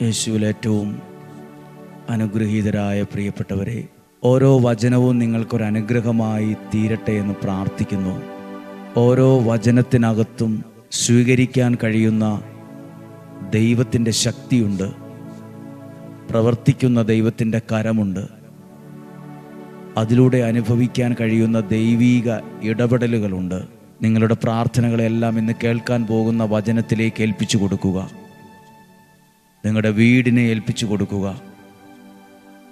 യേശുവിൽ ഏറ്റവും അനുഗ്രഹീതരായ പ്രിയപ്പെട്ടവരെ, ഓരോ വചനവും നിങ്ങൾക്കൊരനുഗ്രഹമായി തീരട്ടെ എന്ന് പ്രാർത്ഥിക്കുന്നു. ഓരോ വചനത്തിനകത്തും സ്വീകരിക്കാൻ കഴിയുന്ന ദൈവത്തിൻ്റെ ശക്തിയുണ്ട്, പ്രവർത്തിക്കുന്ന ദൈവത്തിൻ്റെ കരമുണ്ട്. അതിലൂടെ അനുഭവിക്കാൻ കഴിയുന്ന ദൈവീക ഇടപെടലുകളുണ്ട്. നിങ്ങളുടെ പ്രാർത്ഥനകളെല്ലാം ഇന്ന് കേൾക്കാൻ പോകുന്ന വചനത്തിലേക്ക് ഏൽപ്പിച്ചു കൊടുക്കുക. നിങ്ങളുടെ വീടിനെ ഏൽപ്പിച്ചു കൊടുക്കുക.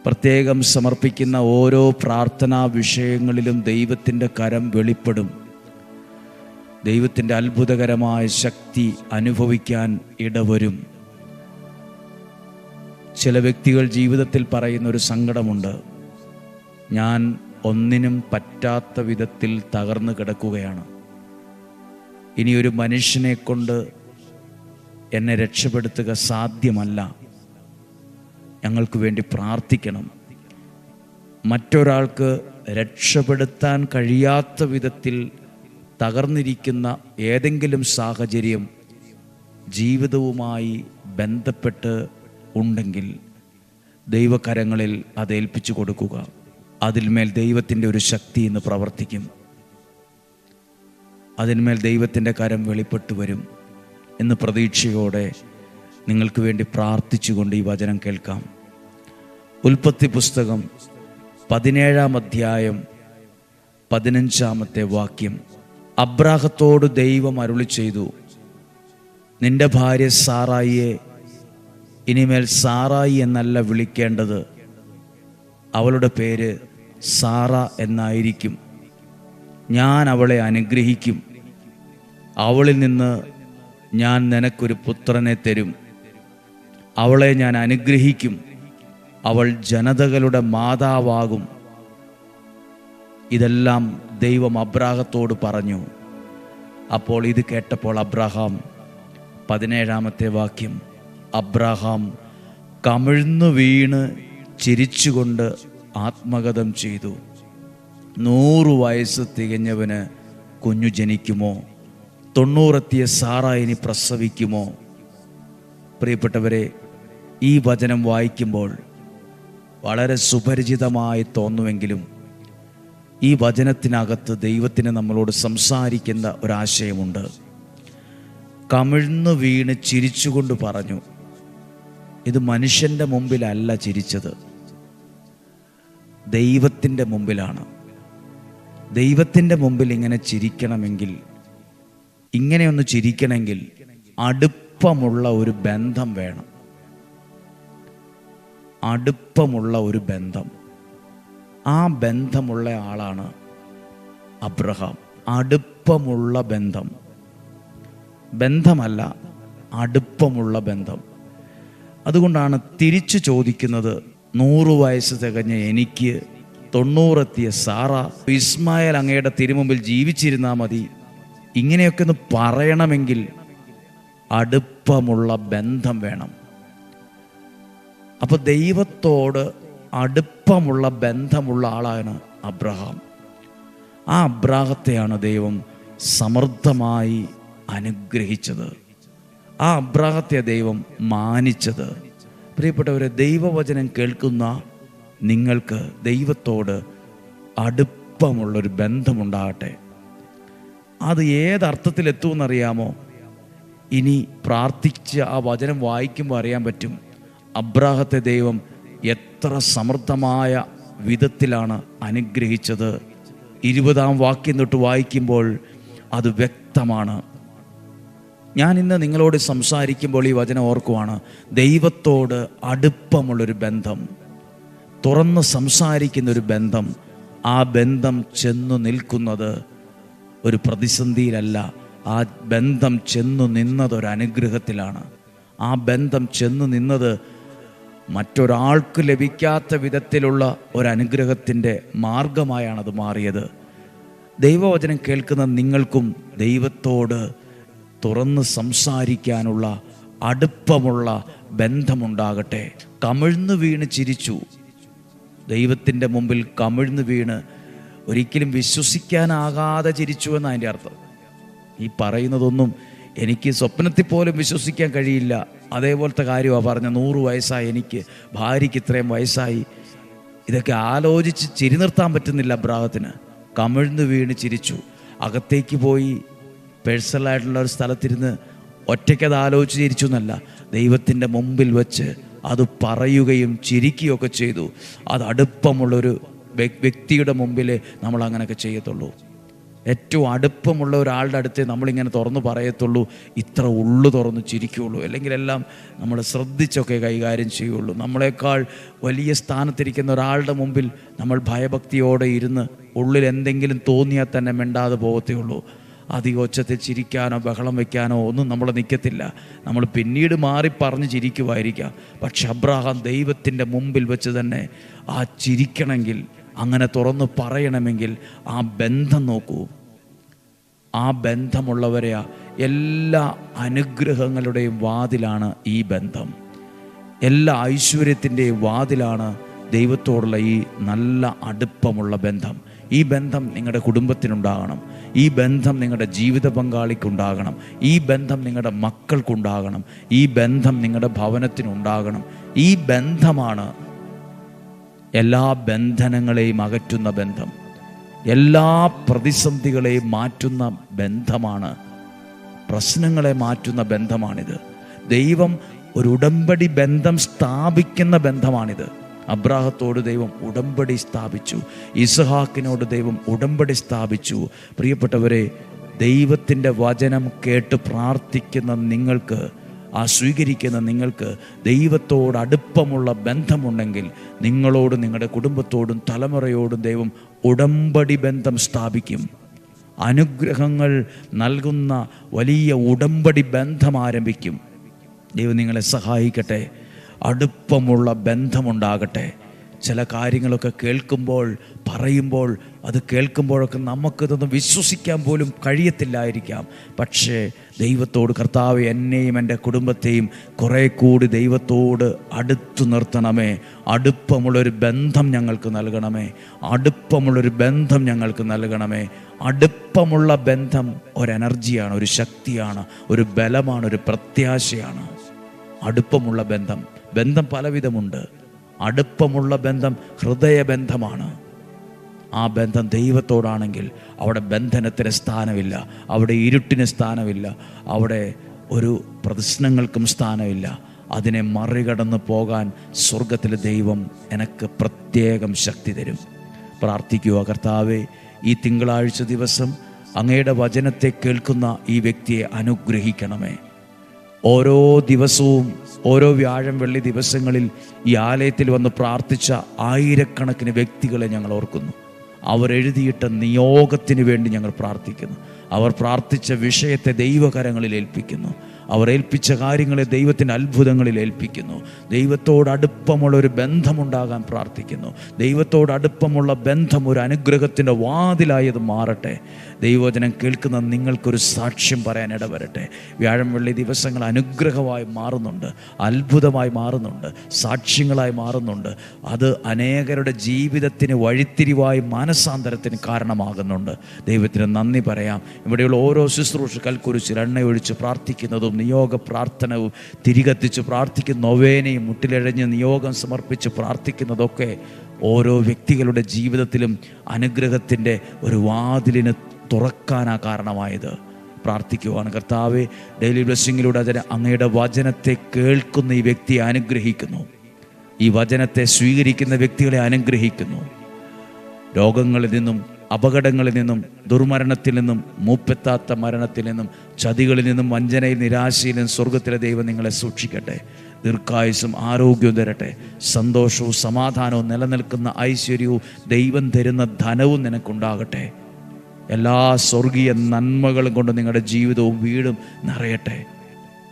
പ്രത്യേകം സമർപ്പിക്കുന്ന ഓരോ പ്രാർത്ഥനാ വിഷയങ്ങളിലും ദൈവത്തിൻ്റെ കരം വെളിപ്പെടും. ദൈവത്തിൻ്റെ അത്ഭുതകരമായ ശക്തി അനുഭവിക്കാൻ ഇടവരും. ചില വ്യക്തികൾ ജീവിതത്തിൽ പറയുന്നൊരു സങ്കടമുണ്ട്, ഞാൻ ഒന്നിനും പറ്റാത്ത വിധത്തിൽ തകർന്നു കിടക്കുകയാണ്. ഇനിയൊരു മനുഷ്യനെ കൊണ്ട് എന്നെ രക്ഷപ്പെടുത്തുക സാധ്യമല്ല, ഞങ്ങൾക്ക് വേണ്ടി പ്രാർത്ഥിക്കണം. മറ്റൊരാൾക്ക് രക്ഷപ്പെടുത്താൻ കഴിയാത്ത വിധത്തിൽ തകർന്നിരിക്കുന്ന ഏതെങ്കിലും സാഹചര്യം ജീവിതവുമായി ബന്ധപ്പെട്ട് ഉണ്ടെങ്കിൽ ദൈവകരങ്ങളിൽ അത് ഏൽപ്പിച്ചു കൊടുക്കുക. അതിന്മേൽ ദൈവത്തിൻ്റെ ഒരു ശക്തി ഇന്ന് പ്രവർത്തിക്കും. അതിന്മേൽ ദൈവത്തിൻ്റെ കരം വെളിപ്പെട്ടു വരും എന്ന് പ്രതീക്ഷയോടെ നിങ്ങൾക്ക് വേണ്ടി പ്രാർത്ഥിച്ചുകൊണ്ട് ഈ വചനം കേൾക്കാം. ഉൽപ്പത്തി പുസ്തകം 17-ാം അധ്യായം 15-ാമത്തെ വാക്യം. അബ്രാഹത്തോട് ദൈവം അരുളി ചെയ്തു, നിന്റെ ഭാര്യ സാറായിയെ ഇനിമേൽ സാറായി എന്നല്ല വിളിക്കേണ്ടത്, അവളുടെ പേര് സാറ എന്നായിരിക്കും. ഞാൻ അവളെ അനുഗ്രഹിക്കും, അവളിൽ നിന്ന് ഞാൻ നിനക്കൊരു പുത്രനെ തരും. അവളെ ഞാൻ അനുഗ്രഹിക്കും, അവൾ ജനതകളുടെ മാതാവാകും. ഇതെല്ലാം ദൈവം അബ്രാഹത്തോട് പറഞ്ഞു. അപ്പോൾ ഇത് കേട്ടപ്പോൾ അബ്രാഹാം, 17-ാമത്തെ വാക്യം, അബ്രാഹാം കമിഴ്ന്നു വീണ് ചിരിച്ചുകൊണ്ട് ആത്മഗതം ചെയ്തു. 100 വയസ്സ് തികഞ്ഞവന് കുഞ്ഞു ജനിക്കുമോ? 90 എത്തിയ സാറ ഇനി പ്രസവിക്കുമോ? പ്രിയപ്പെട്ടവരെ, ഈ വചനം വായിക്കുമ്പോൾ വളരെ സുപരിചിതമായി തോന്നുമെങ്കിലും ഈ വചനത്തിനകത്ത് ദൈവത്തിന് നമ്മളോട് സംസാരിക്കുന്ന ഒരാശയമുണ്ട്. കമിഴ്ന്നു വീണ് ചിരിച്ചുകൊണ്ട് പറഞ്ഞു. ഇത് മനുഷ്യൻ്റെ മുമ്പിലല്ല ചിരിച്ചത്, ദൈവത്തിൻ്റെ മുമ്പിലാണ്. ദൈവത്തിൻ്റെ മുമ്പിൽ ഇങ്ങനെ ചിരിക്കണമെങ്കിൽ, ഇങ്ങനെയൊന്ന് ചിരിക്കണമെങ്കിൽ അടുപ്പമുള്ള ഒരു ബന്ധം വേണം. അടുപ്പമുള്ള ഒരു ബന്ധം. ആ ബന്ധമുള്ള ആളാണ് അബ്രഹാം. അടുപ്പമുള്ള ബന്ധം, ബന്ധമല്ല, അടുപ്പമുള്ള ബന്ധം. അതുകൊണ്ടാണ് തിരിച്ചു ചോദിക്കുന്നത്, 100 വയസ്സ് തികഞ്ഞ എനിക്ക്, 90 എത്തിയ സാറ, ഇസ്മായേൽ അങ്ങയുടെ തിരുമുമ്പിൽ ജീവിച്ചിരുന്നാൽ മതി. ഇങ്ങനെയൊക്കെ ഒന്ന് പറയണമെങ്കിൽ അടുപ്പമുള്ള ബന്ധം വേണം. അപ്പോൾ ദൈവത്തോട് അടുപ്പമുള്ള ബന്ധമുള്ള ആളാണ് അബ്രഹാം. ആ അബ്രാഹത്തെയാണ് ദൈവം സമൃദ്ധമായി അനുഗ്രഹിച്ചത്. ആ അബ്രാഹത്തെ ദൈവം മാനിച്ചത്. പ്രിയപ്പെട്ടവരെ, ദൈവവചനം കേൾക്കുന്ന നിങ്ങൾക്ക് ദൈവത്തോട് അടുപ്പമുള്ളൊരു ബന്ധമുണ്ടാകട്ടെ. അത് ഏതർത്ഥത്തിലെത്തുമെന്നറിയാമോ? ഇനി പ്രാർത്ഥിച്ച് ആ വചനം വായിക്കുമ്പോൾ അറിയാൻ പറ്റും അബ്രാഹത്തെ ദൈവം എത്ര സമൃദ്ധമായ വിധത്തിലാണ് അനുഗ്രഹിച്ചത്. 20-ാം വാക്യം തൊട്ട് വായിക്കുമ്പോൾ അത് വ്യക്തമാണ്. ഞാൻ ഇന്ന് നിങ്ങളോട് സംസാരിക്കുമ്പോൾ ഈ വചനം ഓർക്കുവാണ്. ദൈവത്തോട് അടുപ്പമുള്ളൊരു ബന്ധം, തുറന്ന് സംസാരിക്കുന്നൊരു ബന്ധം. ആ ബന്ധം ചെന്നു നിൽക്കുന്നത് ഒരു പ്രതിസന്ധിയിലല്ല, ആ ബന്ധം ചെന്നു നിന്നത് ഒരു അനുഗ്രഹത്തിലാണ്. ആ ബന്ധം ചെന്നു നിന്നത് മറ്റൊരാൾക്ക് ലഭിക്കാത്ത വിധത്തിലുള്ള ഒരനുഗ്രഹത്തിൻ്റെ മാർഗമായാണത് മാറിയത്. ദൈവവചനം കേൾക്കുന്ന നിങ്ങൾക്കും ദൈവത്തോട് തുറന്ന് സംസാരിക്കാനുള്ള അടുപ്പമുള്ള ബന്ധമുണ്ടാകട്ടെ. കമിഴ്ന്നു വീണ് ചിരിച്ചു. ദൈവത്തിൻ്റെ മുമ്പിൽ കമിഴ്ന്നു വീണ് ഒരിക്കലും വിശ്വസിക്കാനാകാതെ ചിരിച്ചു എന്നതിൻ്റെ അർത്ഥം. ഈ പറയുന്നതൊന്നും എനിക്ക് സ്വപ്നത്തിൽ പോലും വിശ്വസിക്കാൻ കഴിയില്ല. അതേപോലത്തെ കാര്യമാണ് പറഞ്ഞ. 100 വയസ്സായി, എനിക്ക് ഭാര്യയ്ക്ക് ഇത്രയും വയസ്സായി. ഇതൊക്കെ ആലോചിച്ച് ചിരി നിർത്താൻ പറ്റുന്നില്ല അബ്രാഹത്തിന്. കമിഴ്ന്ന് വീണ് ചിരിച്ചു. അകത്തേക്ക് പോയി പേഴ്സണലായിട്ടുള്ള ഒരു സ്ഥലത്തിരുന്ന് ഒറ്റയ്ക്കത് ആലോചിച്ച് ചിരിച്ചു എന്നല്ല, ദൈവത്തിൻ്റെ മുമ്പിൽ വെച്ച് അത് പറയുകയും ചിരിക്കുകയൊക്കെ ചെയ്തു. അത് അടുപ്പമുള്ളൊരു വ്യക്തിയുടെ മുമ്പിൽ നമ്മൾ അങ്ങനെയൊക്കെ ചെയ്യത്തുള്ളൂ. ഏറ്റവും അടുപ്പമുള്ള ഒരാളുടെ അടുത്ത് നമ്മളിങ്ങനെ തുറന്ന് പറയത്തുള്ളൂ, ഇത്ര ഉള്ളു തുറന്ന് ചിരിക്കുകയുള്ളൂ. അല്ലെങ്കിൽ എല്ലാം നമ്മൾ ശ്രദ്ധിച്ചൊക്കെ കൈകാര്യം ചെയ്യുള്ളൂ. നമ്മളെക്കാൾ വലിയ സ്ഥാനത്തിരിക്കുന്ന ഒരാളുടെ മുമ്പിൽ നമ്മൾ ഭയഭക്തിയോടെ ഇരുന്ന് ഉള്ളിൽ എന്തെങ്കിലും തോന്നിയാൽ തന്നെ മിണ്ടാതെ പോകത്തേ ഉള്ളൂ. അധികം ഒച്ചത്തിൽ ചിരിക്കാനോ ബഹളം വയ്ക്കാനോ ഒന്നും നമ്മൾ നിൽക്കത്തില്ല. നമ്മൾ പിന്നീട് മാറി പറഞ്ഞ് ചിരിക്കുമായിരിക്കാം. പക്ഷെ അബ്രാഹാം ദൈവത്തിൻ്റെ മുമ്പിൽ വെച്ച് തന്നെ ആ ചിരിക്കണമെങ്കിൽ, അങ്ങനെ തുറന്ന് പറയണമെങ്കിൽ ആ ബന്ധം നോക്കൂ. ആ ബന്ധമുള്ളവരെയാ എല്ലാ അനുഗ്രഹങ്ങളുടെയും വാതിലാണ് ഈ ബന്ധം. എല്ലാ ഐശ്വര്യത്തിൻ്റെയും വാതിലാണ് ദൈവത്തോടുള്ള ഈ നല്ല അടുപ്പമുള്ള ബന്ധം. ഈ ബന്ധം നിങ്ങളുടെ കുടുംബത്തിനുണ്ടാകണം. ഈ ബന്ധം നിങ്ങളുടെ ജീവിത പങ്കാളിക്കുണ്ടാകണം. ഈ ബന്ധം നിങ്ങളുടെ മക്കൾക്കുണ്ടാകണം. ഈ ബന്ധം നിങ്ങളുടെ ഭവനത്തിനുണ്ടാകണം. ഈ ബന്ധമാണ് എല്ലാ ബന്ധനങ്ങളെയും അകറ്റുന്ന ബന്ധം. എല്ലാ പ്രതിസന്ധികളെയും മാറ്റുന്ന ബന്ധമാണ്. പ്രശ്നങ്ങളെ മാറ്റുന്ന ബന്ധമാണിത്. ദൈവം ഒരു ഉടമ്പടി ബന്ധം സ്ഥാപിക്കുന്ന ബന്ധമാണിത്. അബ്രാഹത്തോട് ദൈവം ഉടമ്പടി സ്ഥാപിച്ചു. ഇസ്ഹാക്കിനോട് ദൈവം ഉടമ്പടി സ്ഥാപിച്ചു. പ്രിയപ്പെട്ടവരെ, ദൈവത്തിൻ്റെ വചനം കേട്ട് പ്രാർത്ഥിക്കുന്ന നിങ്ങൾക്ക്, ആ സ്വീകരിക്കുന്ന നിങ്ങൾക്ക് ദൈവത്തോട് അടുപ്പമുള്ള ബന്ധമുണ്ടെങ്കിൽ നിങ്ങളോടും നിങ്ങളുടെ കുടുംബത്തോടും തലമുറയോടും ദൈവം ഉടമ്പടി ബന്ധം സ്ഥാപിക്കും. അനുഗ്രഹങ്ങൾ നൽകുന്ന വലിയ ഉടമ്പടി ബന്ധം ആരംഭിക്കും. ദൈവം നിങ്ങളെ സഹായിക്കട്ടെ. അടുപ്പമുള്ള ബന്ധമുണ്ടാകട്ടെ. ചില കാര്യങ്ങളൊക്കെ കേൾക്കുമ്പോൾ, പറയുമ്പോൾ, അത് കേൾക്കുമ്പോഴൊക്കെ നമുക്കിതൊന്നും വിശ്വസിക്കാൻ പോലും കഴിയത്തില്ലായിരിക്കാം. പക്ഷേ ദൈവത്തോട്, കർത്താവ് എന്നെയും എൻ്റെ കുടുംബത്തെയും കുറേ കൂടി ദൈവത്തോട് അടുത്തു നിർത്തണമേ, അടുപ്പമുള്ളൊരു ബന്ധം ഞങ്ങൾക്ക് നൽകണമേ, അടുപ്പമുള്ളൊരു ബന്ധം ഞങ്ങൾക്ക് നൽകണമേ. അടുപ്പമുള്ള ബന്ധം ഒരു എനർജിയാണ്, ഒരു ശക്തിയാണ്, ഒരു ബലമാണ്, ഒരു പ്രത്യാശയാണ്. അടുപ്പമുള്ള ബന്ധം പലവിധമുണ്ട്. അടുപ്പമുള്ള ബന്ധം ഹൃദയബന്ധമാണ്. ആ ബന്ധം ദൈവത്തോടാണെങ്കിൽ അവിടെ ബന്ധനത്തിന് സ്ഥാനമില്ല, അവിടെ ഇരുട്ടിന് സ്ഥാനമില്ല, അവിടെ ഒരു പ്രശ്നങ്ങൾക്കും സ്ഥാനമില്ല. അതിനെ മറികടന്ന് പോകാൻ സ്വർഗത്തിലെ ദൈവം എനിക്ക് പ്രത്യേകം ശക്തി തരും. പ്രാർത്ഥിക്കുക, കർത്താവേ, ഈ തിങ്കളാഴ്ച ദിവസം അങ്ങയുടെ വചനത്തെ കേൾക്കുന്ന ഈ വ്യക്തിയെ അനുഗ്രഹിക്കണമേ. ഓരോ ദിവസവും, ഓരോ വ്യാഴം വെള്ളി ദിവസങ്ങളിൽ ഈ ആലയത്തിൽ വന്ന് പ്രാർത്ഥിച്ച ആയിരക്കണക്കിന് വ്യക്തികളെ ഞങ്ങൾ ഓർക്കുന്നു. അവരെഴുതിയിട്ട നിയോഗത്തിന് വേണ്ടി ഞങ്ങൾ പ്രാർത്ഥിക്കുന്നു. അവർ പ്രാർത്ഥിച്ച വിഷയത്തെ ദൈവകരങ്ങളിൽ ഏൽപ്പിക്കുന്നു. അവർ ഏൽപ്പിച്ച കാര്യങ്ങളെ ദൈവത്തിൻ്റെ അത്ഭുതങ്ങളിൽ ഏൽപ്പിക്കുന്നു. ദൈവത്തോട് അടുപ്പമുള്ള ഒരു ബന്ധമുണ്ടാകാൻ പ്രാർത്ഥിക്കുന്നു. ദൈവത്തോട് അടുപ്പമുള്ള ബന്ധം ഒരു അനുഗ്രഹത്തിൻ്റെ വാതിലായത് മാറട്ടെ. ദൈവവചനം കേൾക്കുന്ന നിങ്ങൾക്കൊരു സാക്ഷ്യം പറയാൻ ഇടവരട്ടെ. വ്യാഴം വെള്ളി ദിവസങ്ങൾ അനുഗ്രഹമായി മാറുന്നുണ്ട്, അത്ഭുതമായി മാറുന്നുണ്ട്, സാക്ഷ്യങ്ങളായി മാറുന്നുണ്ട്. അത് അനേകരുടെ ജീവിതത്തിന് വഴിത്തിരിവായി മാനസാന്തരത്തിന് കാരണമാകുന്നുണ്ട്. ദൈവത്തിന് നന്ദി പറയാം. ഇവിടെയുള്ള ഓരോ ശുശ്രൂഷകൾക്കുറിച്ച് എണ്ണയൊഴിച്ച് പ്രാർത്ഥിക്കുന്നതും നിയോഗ പ്രാർത്ഥനവും തിരികത്തിച്ച് പ്രാർത്ഥിക്കുന്ന നൊവേനയും മുട്ടിലിഴഞ്ഞ് നിയോഗം സമർപ്പിച്ച് പ്രാർത്ഥിക്കുന്നതൊക്കെ ഓരോ വ്യക്തികളുടെ ജീവിതത്തിലും അനുഗ്രഹത്തിൻ്റെ ഒരു വാതിലിന് തുറക്കാനാ കാരണമായത്. പ്രാർത്ഥിക്കുവാണ്. കർത്താവേ, ഡെയിലി ബ്ലെസ്സിങ്ങിലൂടെ അതിന് അങ്ങയുടെ വചനത്തെ കേൾക്കുന്ന ഈ വ്യക്തിയെ അനുഗ്രഹിക്കുന്നു. ഈ വചനത്തെ സ്വീകരിക്കുന്ന വ്യക്തികളെ അനുഗ്രഹിക്കുന്നു. രോഗങ്ങളിൽ നിന്നും, അപകടങ്ങളിൽ നിന്നും, ദുർമരണത്തിൽ നിന്നും, മൂപ്പെത്താത്ത മരണത്തിൽ നിന്നും, ചതികളിൽ നിന്നും, വഞ്ചനയിൽ, നിരാശയിൽ നിന്നും സ്വർഗത്തിലെ ദൈവം നിങ്ങളെ സൂക്ഷിക്കട്ടെ. ദീർഘായുസ്സും ആരോഗ്യവും തരട്ടെ. സന്തോഷവും സമാധാനവും നിലനിൽക്കുന്ന ഐശ്വര്യവും ദൈവം തരുന്ന ധനവും നിനക്കുണ്ടാകട്ടെ. എല്ലാ സ്വർഗീയ നന്മകളും കൊണ്ട് നിങ്ങളുടെ ജീവിതവും വീടും നിറയട്ടെ.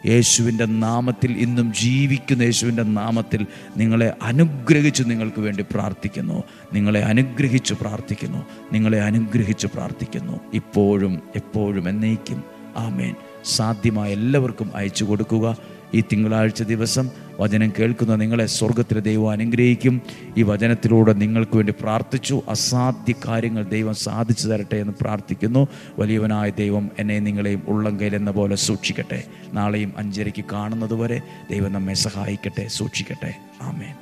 യേശുവിൻ്റെ നാമത്തിൽ, ഇന്നും ജീവിക്കുന്ന യേശുവിൻ്റെ നാമത്തിൽ നിങ്ങളെ അനുഗ്രഹിച്ച് നിങ്ങൾക്ക് വേണ്ടി പ്രാർത്ഥിക്കുന്നു. നിങ്ങളെ അനുഗ്രഹിച്ച് പ്രാർത്ഥിക്കുന്നു. നിങ്ങളെ അനുഗ്രഹിച്ച് പ്രാർത്ഥിക്കുന്നു. ഇപ്പോഴും എപ്പോഴും എന്നേക്കും. ആമേൻ. സാധ്യമായ എല്ലാവർക്കും അയച്ചു കൊടുക്കുക. ഈ തിങ്കളാഴ്ച ദിവസം വചനം കേൾക്കുന്ന നിങ്ങളെ സ്വർഗത്തിലെ ദൈവം അനുഗ്രഹിക്കും. ഈ വചനത്തിലൂടെ നിങ്ങൾക്ക് വേണ്ടി പ്രാർത്ഥിച്ചു. അസാധ്യ കാര്യങ്ങൾ ദൈവം സാധിച്ചു തരട്ടെ എന്ന് പ്രാർത്ഥിക്കുന്നു. വലിയവനായ ദൈവം എന്നെ നിങ്ങളെയും ഉള്ളം കയ്യിലെന്ന പോലെ സൂക്ഷിക്കട്ടെ. നാളെയും 5:30 കാണുന്നത് വരെ ദൈവം നമ്മെ സഹായിക്കട്ടെ, സൂക്ഷിക്കട്ടെ. ആമേൻ.